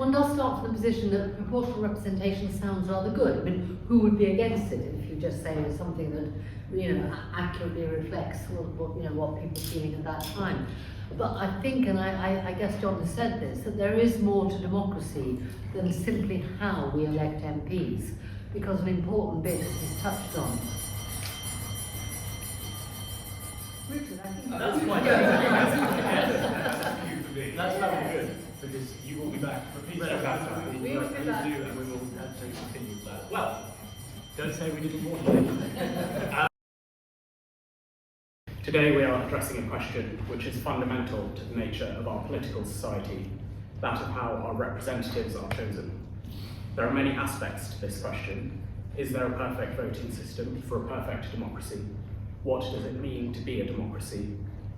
one does start from the position that proportional representation sounds rather good. I mean, who would be against it if you just say it's something that, accurately reflects what people are feeling at that time. But I think, and I guess John has said this, that there is more to democracy than simply how we elect MPs, because an important bit is touched on. Richard, I think that's quite good. That's very good, because you will be back for peace. We will be back. And we will have to continue that. Well, don't say we didn't warn you. Today we are addressing a question which is fundamental to the nature of our political society, that of how our representatives are chosen. There are many aspects to this question. Is there a perfect voting system for a perfect democracy? What does it mean to be a democracy?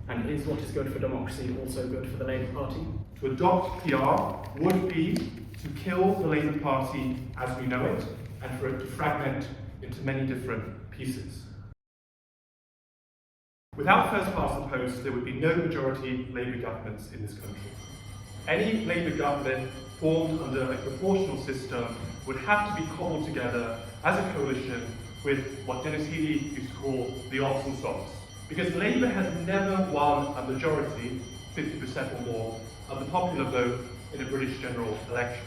And is what is good for democracy also good for the Labour Party? To adopt PR would be to kill the Labour Party as we know it, and for it to fragment into many different pieces. Without first past the post, there would be no majority Labour governments in this country. Any Labour government formed under a proportional system would have to be cobbled together as a coalition with what Dennis Healey used to call the odds and sods. Because Labour has never won a majority, 50% or more, of the popular vote in a British general election.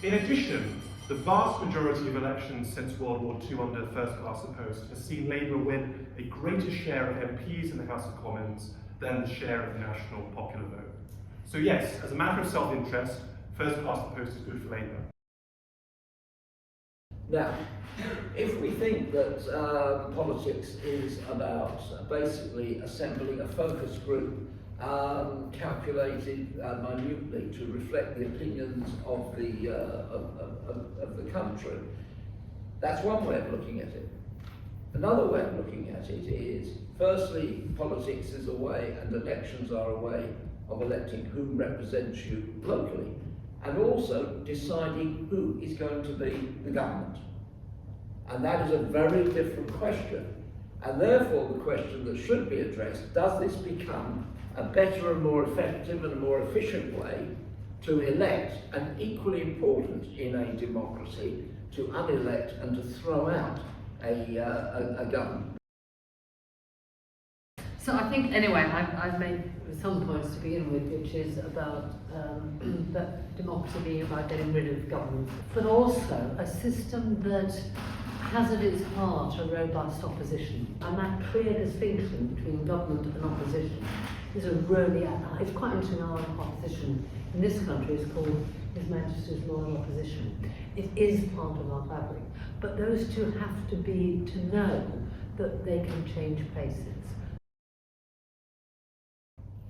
In addition, the vast majority of elections since World War II under first past the post has seen Labour win a greater share of MPs in the House of Commons than the share of the national popular vote. So yes, as a matter of self-interest, first past the post is good for Labour. Now, if we think that politics is about basically assembling a focus group calculated minutely to reflect the opinions of the country, that's one way of looking at it. Another way of looking at it is, firstly, politics is a way, and elections are a way of electing who represents you locally, and also deciding who is going to be the government. And that is a very different question. And therefore the question that should be addressed, does this become a better and more effective and a more efficient way to elect, and equally important in a democracy, to unelect and to throw out a government? So I think, anyway, I've made some points to begin with, which is about that democracy being about getting rid of government, but also a system that has at its heart a robust opposition. And that clear distinction between government and opposition is a really, it's quite interesting. Our opposition in this country is called His Majesty's Loyal Opposition. It is part of our fabric, but those two have to be to know that they can change places.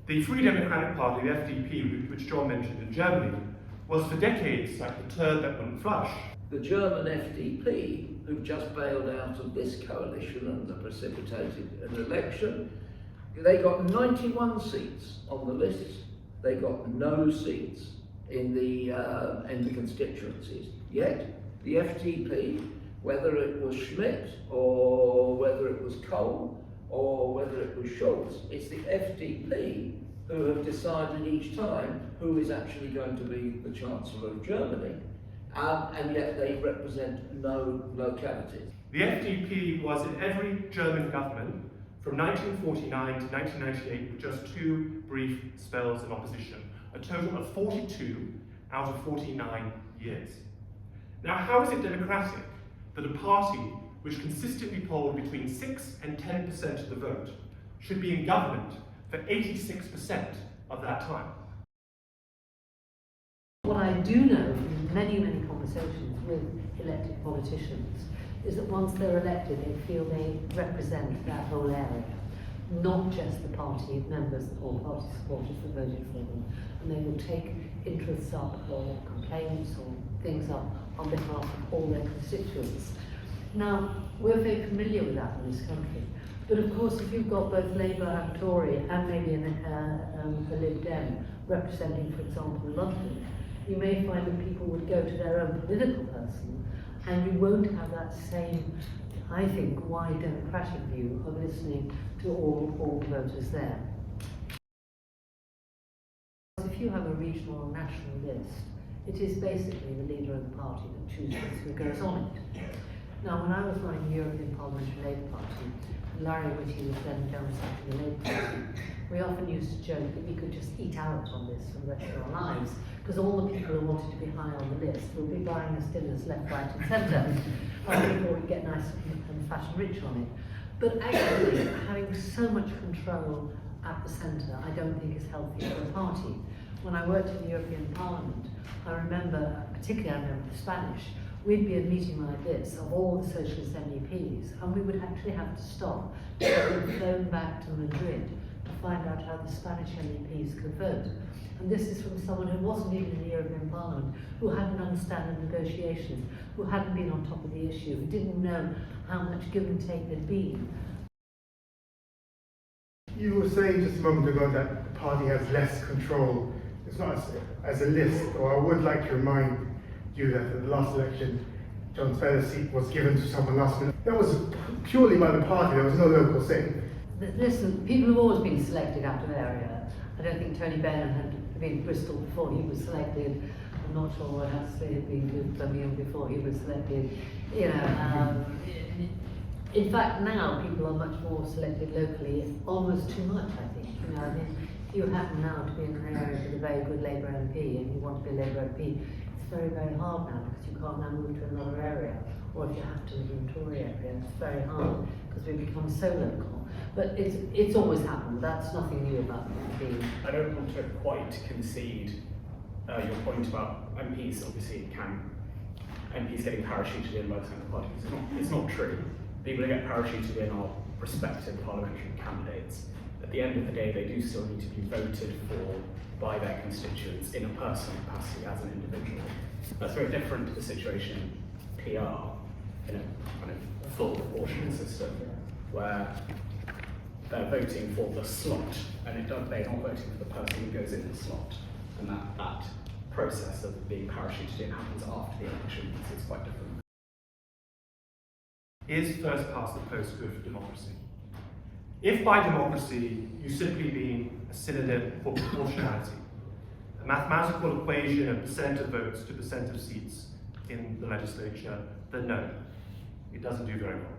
The Free Democratic Party, the FDP, which John mentioned in Germany, was for decades like the turd that wouldn't flush. The German FDP, who've just bailed out of this coalition and precipitated an election, they got 91 seats on the list. They got no seats in the constituencies. Yet the FDP, whether it was Schmidt or whether it was Kohl or whether it was Schulz, it's the FDP who have decided each time who is actually going to be the Chancellor of Germany, and yet they represent no localities. The FDP was in every German government from 1949 to 1998 with just two brief spells in opposition, a total of 42 out of 49 years. Now, how is it democratic that a party which consistently polled between 6 and 10% of the vote should be in government for 86% of that time? What I do know from many, many conversations with elected politicians is that once they're elected, they feel they represent that whole area, not just the party members or party supporters that voted for them, and they will take interests up or complaints or things up on behalf of all their constituents. Now, we're very familiar with that in this country, but of course if you've got both Labour and Tory and maybe a Lib Dem representing, for example, London, you may find that people would go to their own political person, and you won't have that same, I think, wide democratic view of listening to all voters there. If you have a regional or national list, It is basically the leader of the party that chooses who goes on it. Now, when I was running the European Parliamentary Labour Party, and Larry Whitty was then General Secretary of the Labour Party, we often used to joke that we could just eat out on this for the rest of our lives, because all the people who wanted to be high on the list would be buying us dinners left, right and centre, before we get nice and fashion rich on it. But actually, having so much control at the centre, I don't think is healthy for a party. When I worked in the European Parliament, I remember, particularly I remember the Spanish, we'd be at a meeting like this of all the socialist MEPs, and we would actually have to stop to be flown back to Madrid to find out how the Spanish MEPs could vote. And this is from someone who wasn't even in the European Parliament, who hadn't understood the negotiations, who hadn't been on top of the issue, who didn't know how much give and take there'd been. You were saying just a moment ago that the party has less control. It's not as a list, or I would like to remind you that in the last election, John Spellar's seat was given to someone last minute. That was purely by the party, there was no local say. Listen, people have always been selected out of area. I don't think Tony Benn had been to Bristol before he was selected. I'm not sure what else they had been to Birmingham before he was selected. You know, in fact, now people are much more selected locally, almost too much, I think. You know, I mean, if you happen now to be in an area with a very good Labour MP and you want to be a Labour MP, it's very, very hard now because you can't now move to another area. Or if you have to live in a Tory area, it's very hard because we become so local. But it's always happened. That's nothing new about the MP. I don't want to quite concede your point about MPs. Obviously, MPs getting parachuted in by the centre party. It's not true. People who get parachuted in are prospective parliamentary candidates. At the end of the day, they do still need to be voted for by their constituents in a personal capacity as an individual. That's very different to the situation in PR, in a kind of full proportional system, where they're voting for the slot, and they're not voting for the person who goes in the slot. And that process of being parachuted in happens after the election, so it's quite different. Is first past the post good for democracy? If by democracy you simply mean a synonym for proportionality, a mathematical equation of percent of votes to percent of seats in the legislature, then no, it doesn't do very well.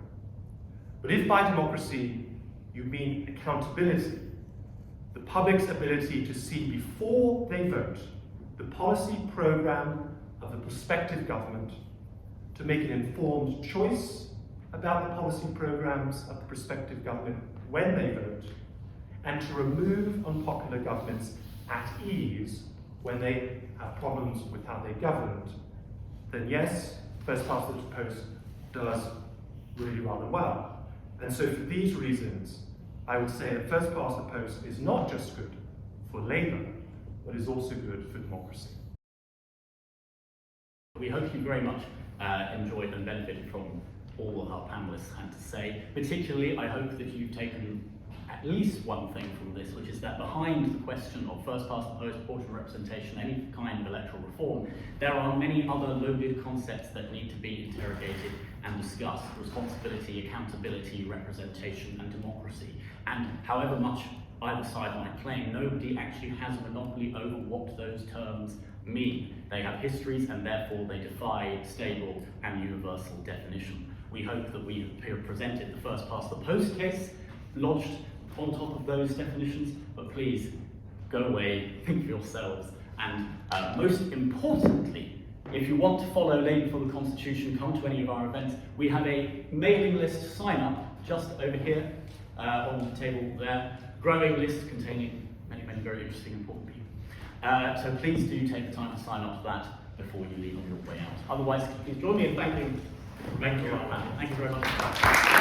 But if by democracy you mean accountability, the public's ability to see before they vote the policy programme of the prospective government, to make an informed choice about the policy programmes of the prospective government when they vote, and to remove unpopular governments at ease when they have problems with how they governed, then yes, first past the post does really rather well. And so for these reasons, I would say that first past the post is not just good for Labour, but is also good for democracy. We hope you very much enjoyed and benefited from all our panellists had to say. Particularly, I hope that you've taken at least one thing from this, which is that behind the question of first past the post, proportional representation, any kind of electoral reform, there are many other loaded concepts that need to be interrogated and discussed: responsibility, accountability, representation, and democracy. And however much either side might claim, nobody actually has a monopoly over what those terms mean. They have histories, and therefore they defy stable and universal definition. We hope that we have presented the first past the post case, lodged on top of those definitions, but please go away, think for yourselves, and most importantly, if you want to follow Labour for the Constitution, come to any of our events. We have a mailing list sign up just over here on the table there, growing list containing many, many very interesting, important people. So please do take the time to sign up to that before you leave on your way out. Otherwise, please join me in thanking. Thank you very much.